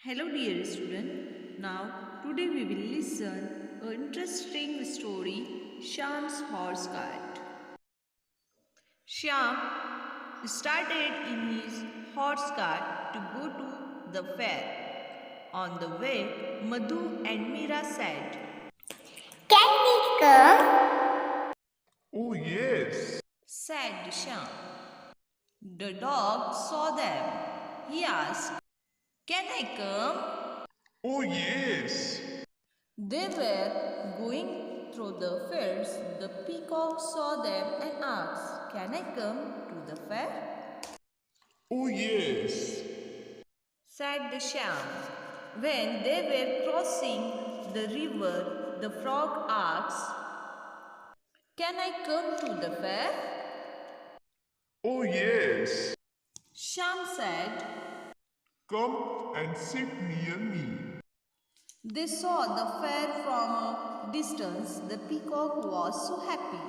Hello dear student. Now today we will listen an interesting story, Shyam's horse cart. Shyam started in his horse cart to go to the fair. On the way, Madhu and Meera said, Can we come? Oh, yes. said Shyam. The dog saw them. He asked, "Can I come?" Oh, yes. They were going through the fields. The peacock saw them and asked, "Can I come to the fair?" Oh, yes. said the Shyam. When they were crossing the river, the frog asked, "Can I come to the fair?" Oh, yes. Shyam said. Come and sit near me. They saw the fair from a distance. The peacock was so happy.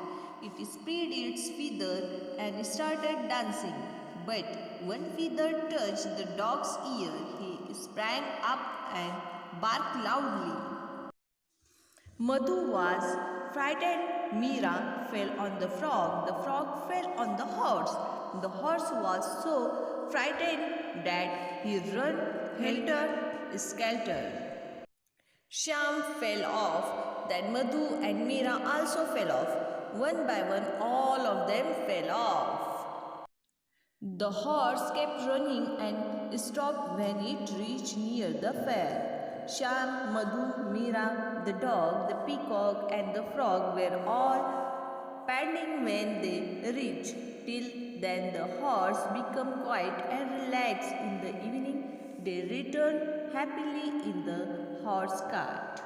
It spread its feather and started dancing. But one feather touched the dog's ear. He sprang up and barked loudly. Madhu was frightened. Meera fell on the frog. The frog fell on the horse. The horse was so frightened that he ran helter-skelter. Shyam fell off. Then Madhu and Meera also fell off. One by one, all of them fell off. The horse kept running and stopped when it reached near the fair. Shyam, Madhu, Meera, the dog, the peacock, and the frog were all panting when they reached. Till then, the horse became quiet and relaxed. In the evening, they returned happily in the horse cart.